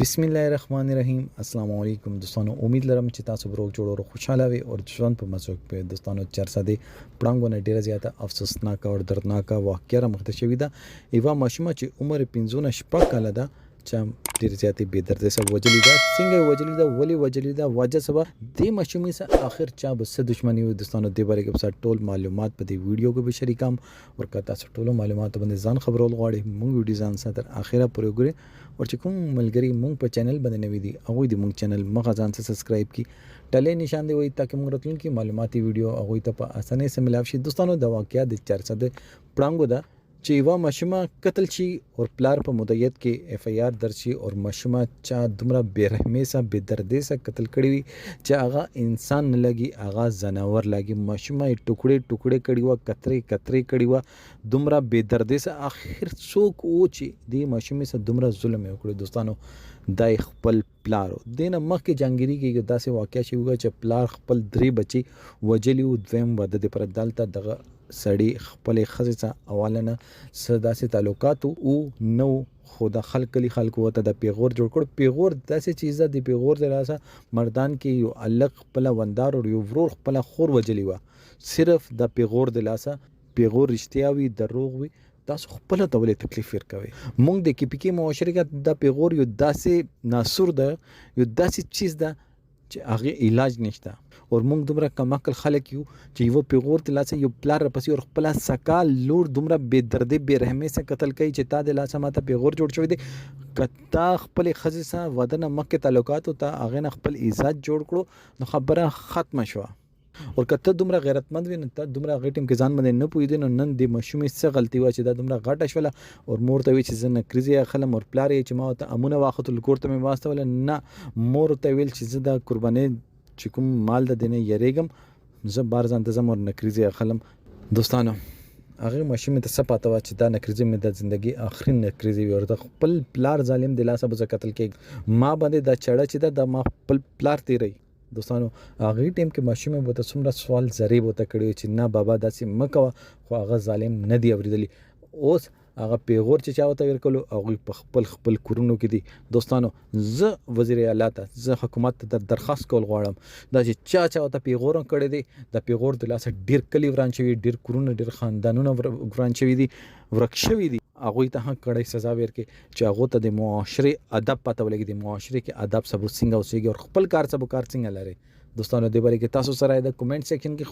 बिस्मिल्लाहिर्रहमानिर्रहीम अस्सलाम वालेकुम दोस्तों उम्मीद लरम چې تاسو بروک جوړ او خوشاله وي او ژوند په مسوک په دوستانو چرڅه دي پړنګونه ډیره زیاته افسوسناک او دردناک واقعیا مخته شوې ده ایوا ماشومه چې عمر 15 شپږ کاله ده چې ډیر زیاتې بے دردۍ سره وجلې ده څنګه وجلې ده ولې وجلې ده وجه سبا د ماشومې سره اخر چا بس دښمنی و دوستانو د باره کې ټول معلومات په دې ویډیو کې به شریکم ورکه تاسو ټول معلومات باندې ځان خبرول غواړي مونږ ویډیو ځان سره اخره پورې ګوري او چې کوم ملګری مونږ په چینل باندې نوی دي هغه د مونږ چینل مخه ځان سره سبسکرایب کی ټلې نشان دی وي ترڅو موږ راتلونکي معلوماتي ویډیو هغه ته په اسانه سره ملاوي شي دوستانو د واقعیا د چرڅه د پړنګو ده چې یوه ماشومه قتل شي او پلار په مدیریت کې اف ای آر درج شي او ماشومه چا دومره بېرحمۍ سره بې دردۍ سره قتل کړی وي چې هغه انسان نه لګي هغه ځناور لګي ماشومه یې ټوکړې ټوکړې کړي وه کترې کترې کړي وه دومره بې دردۍ سره آخر څوک و چې دې ماشومې سره دومره ظلم یې وکړی دوستانو دا خپل پلار دینه مخکې جنگيري کې داسې واقعیا شوی و چې پلار خپل درې بچي وجلی او دویم واده د پر دالته دغه سړی خپل خزې ته حواله نه داسې تعلقات او نو خو د خلکلی خلکو ته د پیغور جوړ کړ پیغور داسې چیز د پیغور د لاسه مردان کې یو الګ خپل وندار او یو ورور خپل خور وجلی و صرف د پیغور د لاسه پیغور رښتیا وي دروغ وي تاسو خپل ته ولې تکلیف ورکوي مونږ د کې پکې معاشره کې د پیغور یو داسې ناسور ده یو داسې چیز ده چې هغه علاج نشته او موږ دومره کم عقل خلک یو چې یو پیغور د لاسه یو پلار پسې او خپل سکال لور دومره بے دردۍ بے رحمۍ سره قتل کوي چې تا د لاسه ماته پیغور جوړ شوی دی کتا خپل خزې سره ودانه مکه تعلقات او ته هغه نه خپل عزت جوړ کړو نو خبره ختمه شو او کته دومره غیرتمند وي نه ته دومره غټیم کې ځان باندې نه پوي دي نو نن د مشومې څه غلطي وا چې دا دومره غټه شوله او مور ته وی چې زنه کریزي خلم او پلار چې ما ته امونه واخت الکور ته مې واسطه ول نه مور ته ویل چې زه د قرباني چې کوم مال د دینه یریګم زه بار ځان ته زم او نکریزي خلم دوستانو هغه مشومې ته څه پاته وا چې دا نکریزي مې د ژوندۍ اخرین نکریزي ورته خپل پلار ظالم د لاسه به قتل کې ما باندې دا چړه چې دا ما خپل پلار تیری دوستانو هغه ټیم کې ماشومه به څومره سوال ضریب وته کړی چې نه بابا داسې مکوه خو هغه ظالم نه دی اوریدلی اوس هغه پیغور چې چاوته ورکلو هغه په خپل کورونو کې دي دوستانو زه وزیر اعلی ته زه حکومت ته درخواست کول غواړم دا چې چاوته پیغور کړی دی د پیغور د لاسه ډیر کلی وران شوی ډیر کورونه ډیر خاندانونه وران شوی دي ورک شوی دي هغه ته کړی سزا ورکړي چې هغه ته د معاشري ادب پته ولګي د معاشري کې ادب سبو څنګه اوسېږي او خپل کار سبو کار څنګه لري دوستانو د باره کې تاسو سره د کمنټ سیکشن کې